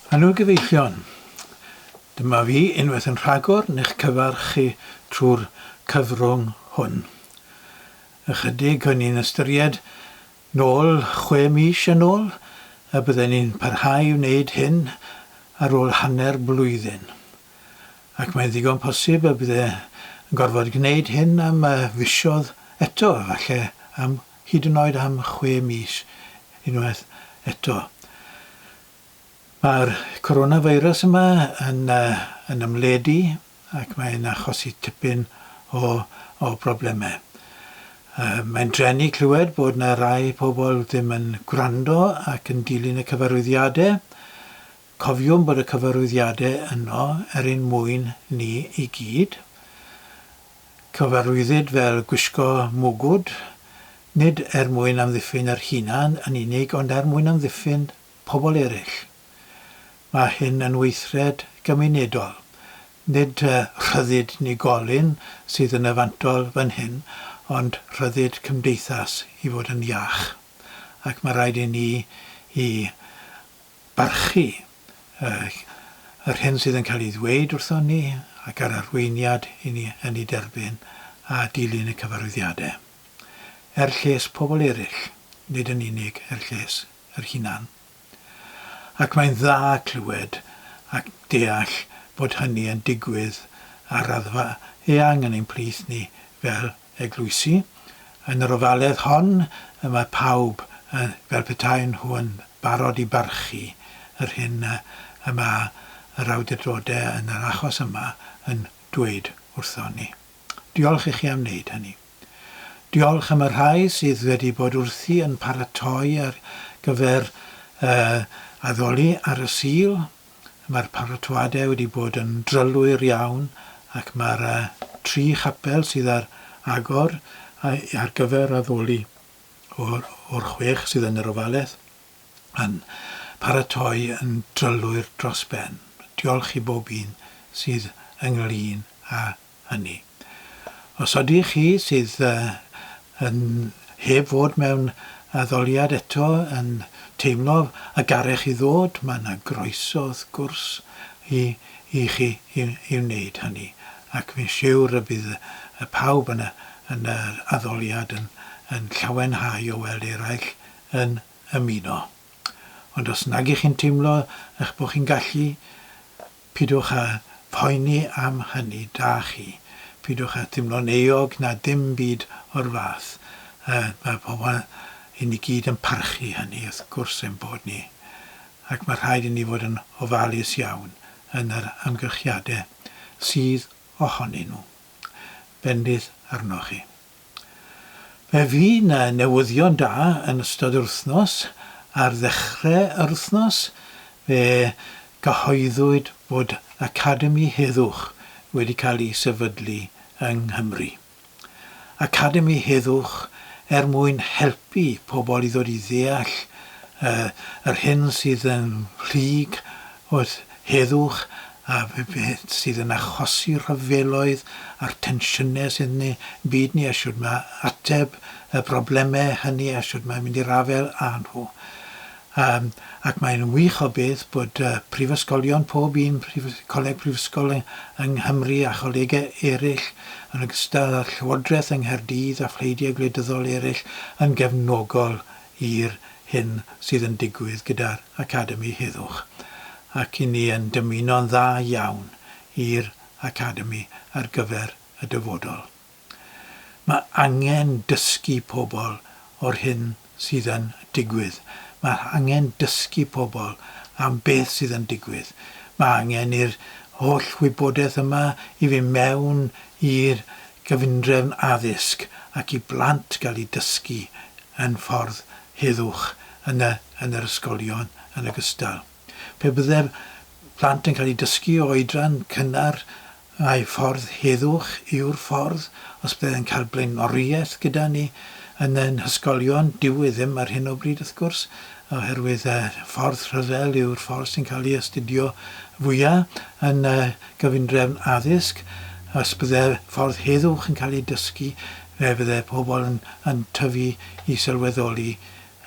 Anw gyfeillion, dyma fi unwaith yn rhagor yn eich cyfarch chi trwy'r cyfrwng hwn. Ychydig o'n i'n ystyried nôl 6 mis yn ôl a byddwn ni'n parhau wneud hyn ar ôl hanner blwyddyn. Ac mae'n ddigon posib y byddai yn gorfod gwneud hyn am fisoedd eto, falle hyd yn oed am 6 mis unwaith eto. Mae'r coronavirus yma yn ymledu ac mae'n achosi tipyn o broblemau. Mae'n drenu clywed bod yna rai pobol ddim yn gwrando ac yn dilyn y cyfarwyddiadau. Cofiwn bod y cyfarwyddiadau yno un mwyn ni i gyd. Cyfarwyddyd fel gwisgo mwgwd, nid mwyn amddiffyn yr hunan yn unig, ond mwyn amddiffyn pobol eraill. Mae hyn yn weithred gymunedol, nid rhyddid unigolyn sydd yn yfantol fan hyn, ond rhyddid cymdeithas i fod yn iach. Ac mae rhaid i ni i barchu yr hyn sydd yn cael ei ddweud wrthon ni ac ar arweiniad i ni yn ei derbyn a dilyn y cyfarwyddiadau. Lles pobol eraill, nid yn unig lles yr hunan. Ac mae'n dda clywed ac deall bod hynny yn digwydd ar raddfa eang yn ein plith ni fel eglwysi. Yn yr ofaledd hon, mae pawb fel petai nhw yn barod i barchu yr hyn yma yr awdurdodau yn yr achos yma yn dweud wrthon ni. Diolch i chi am wneud hynny. Diolch am y rhai sydd wedi bod wrthi yn paratoi ar gyfer addoli ar y Sul. Mae'r paratoadau wedi bod yn drylwyr iawn ac mae'r 3 chapel sydd ar agor ar gyfer addoli o'r 6 sydd yn yr ofalaeth yn paratoi yn drylwyr dros ben. Diolch i bob un sydd ynglyn â hynny. Os ydych chi sydd yn heb fod mewn addoliad eto yn teimlo y garech i ddod, mae yna groeso wrth gwrs i chi i wneud hynny. Ac fi'n siŵr y bydd pawb yn yr addoliad yn llawenhau o weld eraill yn ymuno. Ond os nag ych chi'n teimlo eich bod chi'n gallu, pidwch â poeni am hynny da chi. Pidwch â teimlo'n euog na dim byd o'r fath. Mae pobl i ni gyd yn parchu hynny, wrth gwrs ein bod ni. Ac mae rhaid i ni fod yn ofalus iawn yn yr amgylchiadau sydd ohonyn nhw. Bendith arnoch chi. Fe fydd newyddion da yn ystod yr wythnos. Ar ddechrau yr wythnos, fe cyhoeddwyd bod Academi Heddwch wedi cael ei sefydlu yng Nghymru. Academi Heddwch mwyn helpu pobol i ddod i ddeall yr hyn sydd yn rhig wrth heddwch a beth sydd yn achosi rhyfeloedd a'r tensiynau sydd yn y byd ni a siwr mae ateb y broblemau hynny a siwr mae'n mynd i rafel â nhw. Ac mae'n wych o beth bod prifysgolion, pob un coleg prifysgol yng Nghymru a cholegau eraill yn ogystal â'r Llywodraeth yng Nghaerdydd a phleidiau gwleidyddol eraill yn gefnogol i'r hyn sydd yn digwydd gyda'r Academi Heddwch. Ac i ni yn dymuno'n dda iawn i'r Academi ar gyfer y dyfodol. Mae angen dysgu pobl o'r hyn sydd yn digwydd. Mae angen dysgu pobl am beth sydd yn digwydd. Mae angen i'r holl wybodaeth yma i fi mewn i'r gyfundrefn addysg ac i blant gael ei dysgu yn ffordd heddwch yn yr ysgolion yn ogystal. Pe byddai plant yn cael ei dysgu o oedran cynnar a'i ffordd heddwch yw'r ffordd, os byddai'n cael blaenoriaeth gyda ni yn ysgolion, dyw ddim ar hyn o bryd wrth gwrs, oherwydd ffordd rhyfel yw'r ffordd sy'n cael ei astudio fwyaf yn gyfundrefn addysg. Os byddai ffordd heddwch yn cael ei dysgu, fe byddai pobl yn tyfu i sylweddoli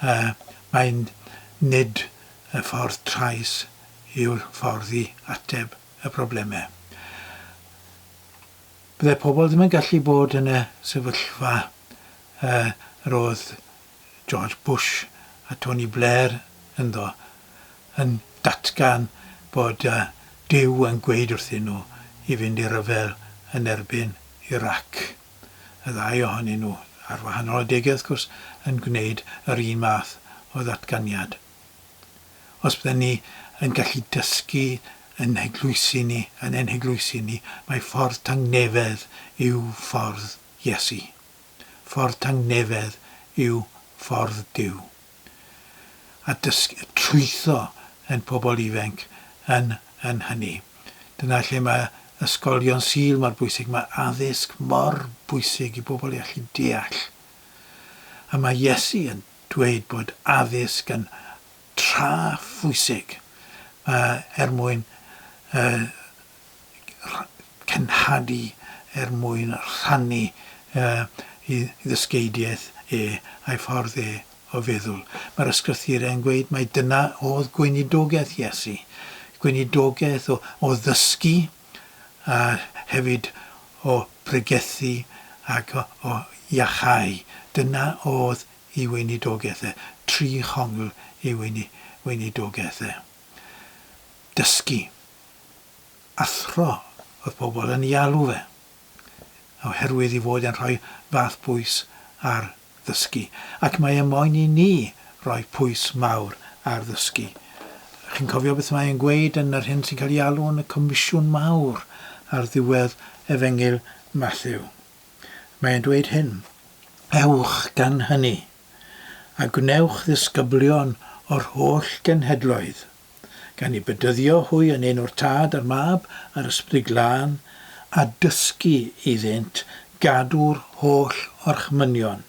mae'n nid y ffordd trais yw'r ffordd i ateb y problemau. Byddai pobl ddim yn gallu bod yn y sefyllfa roedd George Bush a Tony Blair yn datgan bod Duw yn gweud wrthyn nhw i fynd i rhyfel yn erbyn Iraq. Y ddau ohonyn nhw ar wahanol adegau wrth gwrs yn gwneud yr un math o ddatganiad. Os byddwn ni yn gallu dysgu yn eglwysu ni, mae ffordd tangnefedd yw ffordd Iesu. Ffordd tangnefedd yw ffordd Duw. A trwytho yn pobl ifanc yn hynny. Dyna lle mae ysgolion Sul mor bwysig, mae addysg mor bwysig i bobl i allu deall. A mae Iesu yn dweud bod addysg yn traffwysig mwyn cenhadu, mwyn rhannu i ddysgeidiaeth a'i ffordd o feddwl. Mae'r ysgrythurau'n gweud mai dyna oedd gweinidogaeth Iesu. Gweinidogaeth o ddysgu a hefyd o pregethu ac o iachau. Dyna oedd ei weinidogaethau. Tri chongl ei weinidogaethau. Dysgu. Athro oedd pobl yn ei alw fe, oherwydd i fod yn rhoi fath bwys ar ddysgu. Ac mae moyn i ni rhoi pwys mawr ar ddysgu. Chi'n cofio beth mae'n gweud yn yr hyn sy'n cael ei alw yn y Comisiwn Mawr ar ddiwedd Efengyl Matthew. Mae'n dweud hyn: Ewch gan hynny, a gwnewch ddisgyblion o'r holl genhedloedd, gan i bedyddio hwy yn enw'r Tad a'r Mab a'r Ysbryd Glân, a dysgu iddynt gadw'r holl orchmynion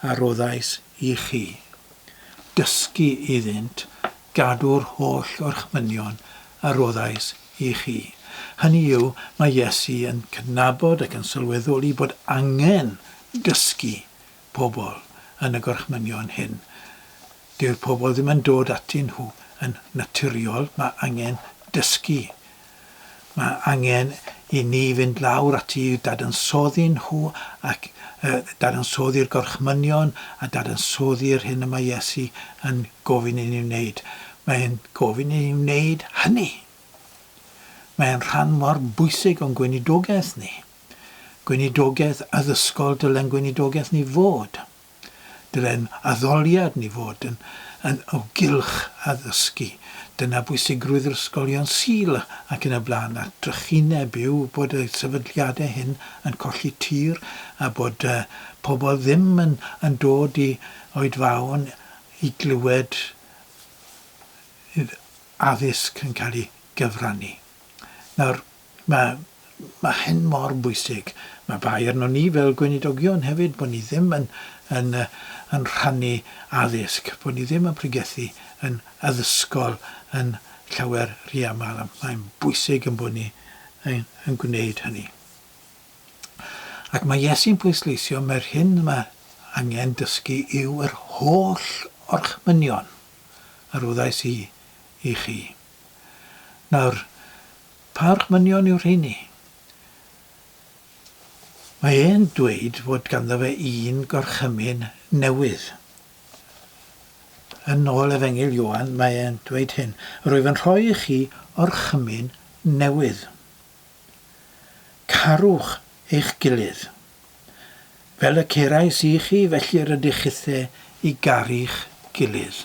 a roddais i chi. Dysgu iddynt gadw'r holl orchmynion a roddais i chi. Hynny yw, mae Iesu yn cydnabod ac yn sylweddoli bod angen dysgu pobl yn y gorchmynion hyn. Dyw'r pobl ddim yn dod atyn nhw yn naturiol, mae angen dysgu. Mae angen i ni fynd lawr ati i dadansoddi nhw ac dadansoddi'r gorchmynion a dadansoddi'r hyn y mae Iesu yn gofyn i ni wneud. Mae'n gofyn i ni wneud hynny. Mae'n rhan mor bwysig o'n gweinidogaeth ni. Gweinidogaeth addysgol dyle'n gweinidogaeth ni fod. Dyle'n addoliad ni fod yn o gylch addysgu. Dyna bwysigrwydd yr ysgolion Sul ac yn y blaen. A drychineb yw bod y sefydliadau hyn yn colli tir a bod pobl ddim yn dod i oedfaon i glywed addysg yn cael ei gyfrannu. Nawr, mae hyn mor bwysig. Mae bai arno ni fel gweinidogion hefyd bod ni ddim yn rhannu addysg, bod ni ddim yn pregethu yn addysgol yn llawer rhy aml. Mae'n bwysig yn bod ni yn gwneud hynny. Ac mae Iesu'n pwysleisio mae'r hyn mae angen dysgu yw yr holl orchmynion a roddais i chi. Nawr, pa orchmynion yw'r rheini? Mae e'n dweud fod ganddo fe un gorchymyn newydd. Yn ôl Efengyl Ioan, mae e'n dweud hyn: Rwyf yn rhoi i chi orchymyn newydd. Carwch eich gilydd. Fel y cerais i chi, felly rydych chithau i garu'ch gilydd.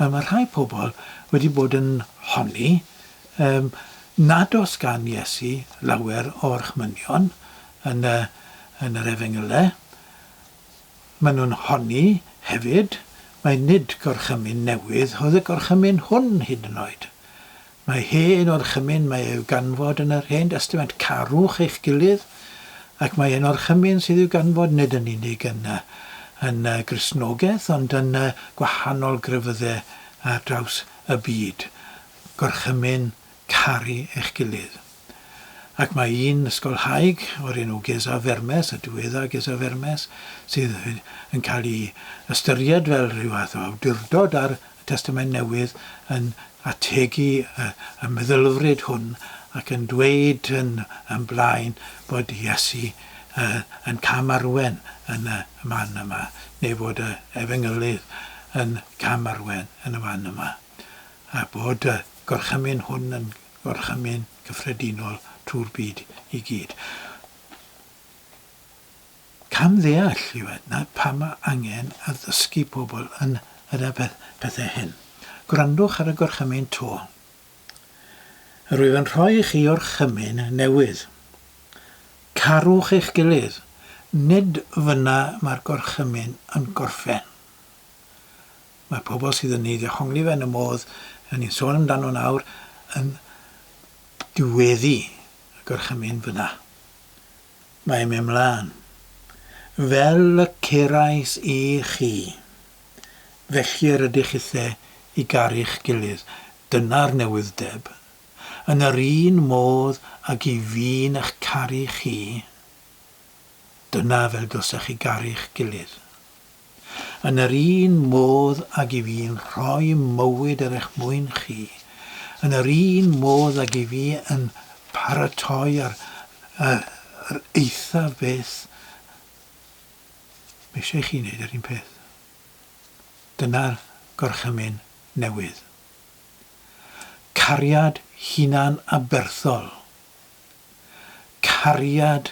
Mae rhai pobl wedi bod yn honni nad oes gan Iesu lawer o orchmynion yn yr Efengylau. Maen nhw'n honni hefyd, mae nid gorchymyn newydd, oedd y gorchymyn hwn hyd yn oed. Mae hen orchymyn, mae i'w ganfod yn yr Hen Testament, carwch eich gilydd, ac mae ein orchymyn sydd i'w ganfod nid yn unig yn Gristnogaeth, ond yn gwahanol grefyddau ar draws y byd. Gorchymyn caru eich gilydd. Ac mae un ysgolhaig o'r enw Gesa Fermes, y diweddar Gesa Fermes, sydd yn cael ei ystyried fel rhyw fath o awdurdod ar y Testament Newydd yn ategu y meddylfryd hwn ac yn dweud yn blaen bod Iesu yn camarwen yn y man yma, neu bod y efengylydd yn camarwen yn y man yma, a bod y gorchymyn hwn yn gorchymyn cyffredinol trwy'r byd i gyd. Cam ddeall yw pa mae angen a ddysgu pobl yn y pethau hyn. Gwrandwch ar y gorchymyn to. Rwyf yn rhoi i chi orchymyn newydd. Carwch eich gilydd. Nid fyna mae'r gorchymyn yn gorffen. Mae pobl sydd yn ei ddehongli fe yn y modd, yn ni'n sôn amdano nawr, yn diweddu y gorchymyn fyna. Mae'n mynd mlaen. Fel y cerais i chi, felly ydych chithau i garu'ch gilydd. Dyna'r newyddeb. Yn yr un modd ac i fi'n eich caru chi, dyna fel dylsech chi garu'ch gilydd. Yn yr un modd ac i fi'n rhoi mywyd ar eich mwyn chi, yn yr un modd ac i fi yn paratoi ar eithaf beth, mae eisiau chi wneud yr un peth. Dyna'r gorchymyn newydd. Cariad hunan aberthol. Cariad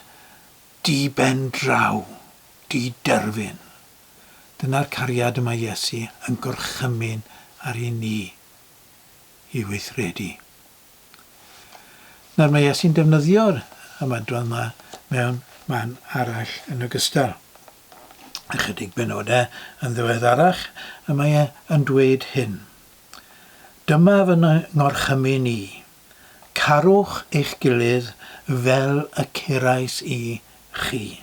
di-ben draw, di-derfyn. Dyna'r cariad yma Iesu yn gorchymyn ar i ni i weithredu. Nawr mae Iesu'n defnyddio'r ymadrodd yma mewn man arall yn ogystal. Ychydig benodau yn ddiweddarach, a mae yn dweud hyn. Dyma fy ngorchymyn i. Carwch eich gilydd fel y cerais i chi.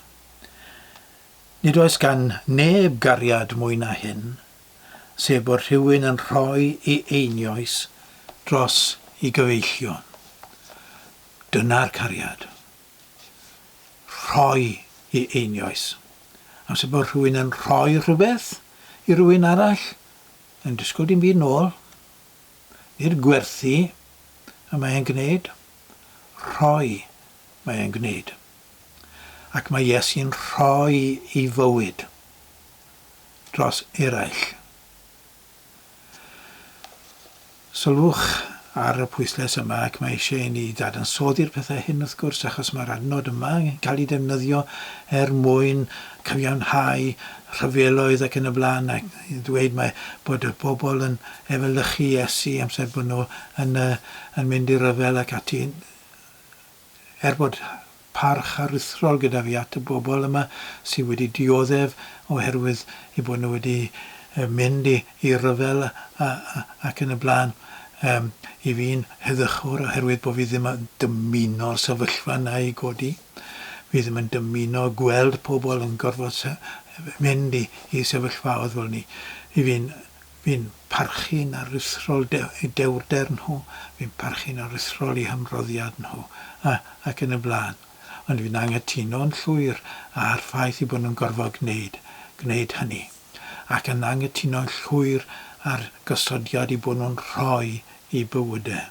Nid oes gan neb gariad mwy na hyn, sef bod rhywun yn rhoi ei einioes dros ei gyfeillion. Dyna'r cariad. Rhoi ei einioes. Amser bod rhywun yn rhoi rhywbeth i rhywun arall, yn disgwyl dim byd nôl, nid gwerthu, a mae e'n gwneud, rhoi mae e'n gwneud. Ac mae Iesu'n rhoi ei fywyd dros eraill. Sylwch ar y pwyslais yma ac mae eisiau i ni dadansoddi'r pethau hyn wrth gwrs, achos mae'r adnod yma yn cael ei defnyddio mwyn cyfiawnhau rhyfeloedd ac yn y blaen, ac dweud bod y bobl yn efelychu Iesu amser bod nhw yn mynd i rhyfel ac ati. Bod parch aruthrol gyda fi at y bobl yma sydd wedi dioddef oherwydd eu bod nhw wedi mynd i rhyfel ac yn y blaen, i fi'n heddychwr oherwydd bod fi ddim yn dymuno'r sefyllfa yna i godi. Fi ddim yn dymuno gweld pobl yn gorfod mynd i sefyllfaoedd fel ni. Fi'n parchu'n aruthrol dewrder nhw, fi'n parchu'n aruthrol i hymroddiad nhw ac yn y blaen. Ond fi'n anghytuno'n llwyr ar ffaith i bod nhw'n gorfod gwneud hynny. Ac yn anghytuno'n llwyr ar gysodiad i bod nhw'n rhoi i bywydau.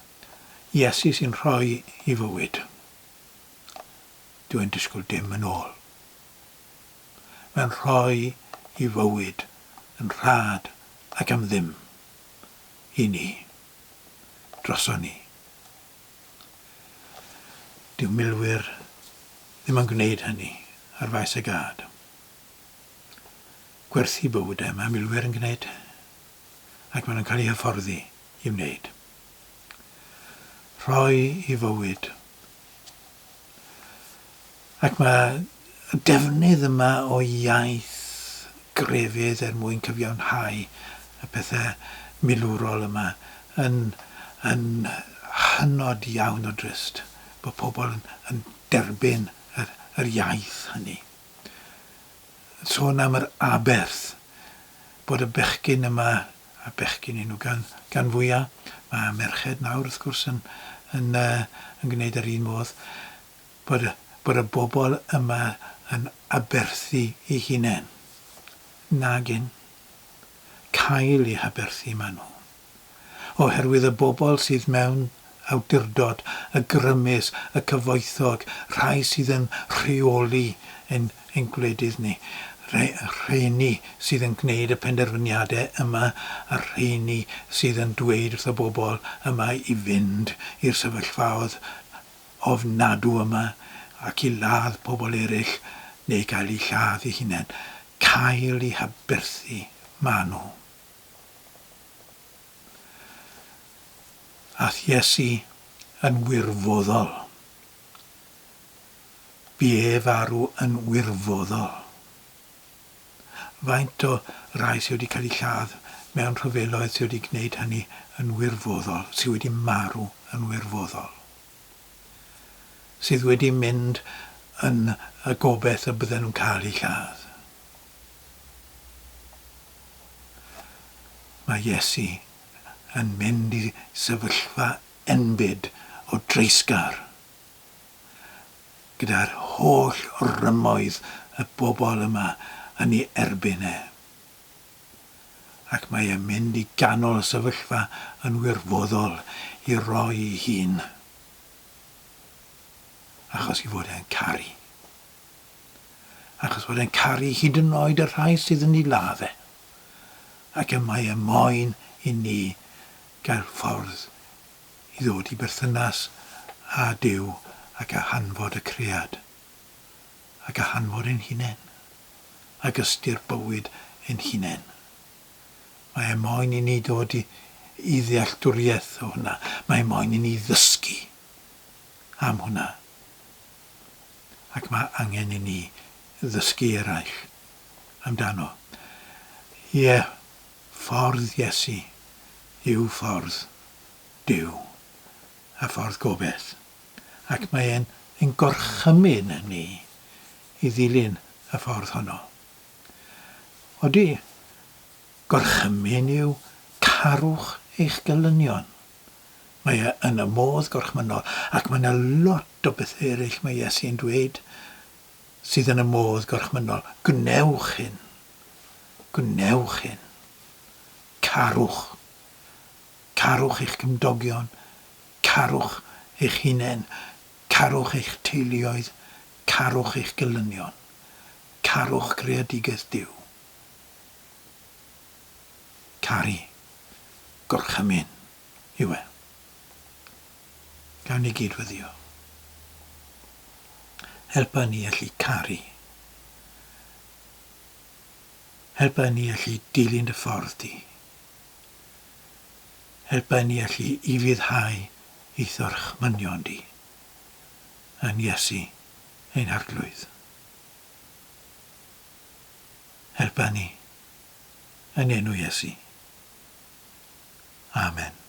Iesu sy'n rhoi i fywyd. Dwi'n disgwyl dim yn ôl. Mae'n rhoi i fywyd yn rhad ac am ddim i ni, droson ni. Dyw milwyr ddim yn gwneud hynny ar faes y gad. Gwerthu bywydau mae milwyr yn gwneud, ac maen nhw'n cael ei hyfforddi i wneud. Rhoi i fywyd. Ac mae y defnydd yma o iaith grefydd mwyn cyfiawnhau y pethau milwrol yma yn hynod iawn o drist, bod pobl yn derbyn yr iaith hynny. Sôn am yr aberth, bod y bechgyn yma, a bechgyn nhw gan fwyaf, mae merched nawr wrth gwrs yn gwneud yr un modd, bod y bobl yma yn aberthu ei hunain. Nagyn, cael eu haberthu maen nhw. oherwydd y bobl sydd mewn awdurdod, y grymus, y cyfoethog, rhai sydd yn rheoli ein gwledydd ni, rheini sydd yn gwneud y penderfyniadau yma, a rheini sydd yn dweud wrth y bobl yma i fynd i'r sefyllfaoedd ofnadw yma ac i ladd pobl eraill neu gael eu lladd eu hunain. Cael eu haberthu maen nhw. Ath Iesu yn wirfoddol. Bu farw yn wirfoddol. Faint o rai sydd wedi cael eu lladd mewn rhyfeloedd sydd wedi gwneud hynny yn wirfoddol, sydd wedi marw yn wirfoddol. Sydd wedi mynd yn y gobeith y bydden nhw'n cael eu lladd. Mae Iesu yn mynd i sefyllfa enbyd o dreisgar gyda'r holl rymoedd y bobl yma yn ei erbyn e. Ac mae e'n mynd i ganol y sefyllfa yn wirfoddol i roi ei hun. Achos i fod e'n caru. Achos fod e'n caru hyd yn oed y rhai sydd yn ei ladde. Ac mae e'n moyn i ni gael ffordd i ddod i berthynas a Duw ac a hanfod y cread ac a hanfod ein hunain ac ystyr bywyd ein hunain. Mae e'n moyn i ni dod i ddealltwriaeth o hwnna. Mae e'n moyn i ni ddysgu am hwnna. Ac mae angen i ni ddysgu eraill amdano. Ie, ffordd Iesu yw ffordd Duw a ffordd gobeith. Ac mae e'n gorchymyn ni i ddilyn y ffordd honno. Odi, gorchymyn yw carwch eich gelynion. Mae e yn y modd gorchmynol, ac mae yna lot o bethau eraill mae Iesu yn dweud sydd yn y modd gorchmynol. Gwnewch hyn. Gwnewch hyn. Carwch. Carwch eich cymdogion. Carwch eich hunain. Carwch eich teuluoedd. Carwch eich gelynion. Carwch greadigaeth Duw. Caru. Gorchymyn yw e. Gawn ni gydweddio. Helpa ni allu caru. Helpa ni allu dilyn dy ffordd di. Helpa ni allu i fyddhau i gorchmynion di. Yn Iesu ein arglwydd. Helpa ni yn enw Iesu. Amen.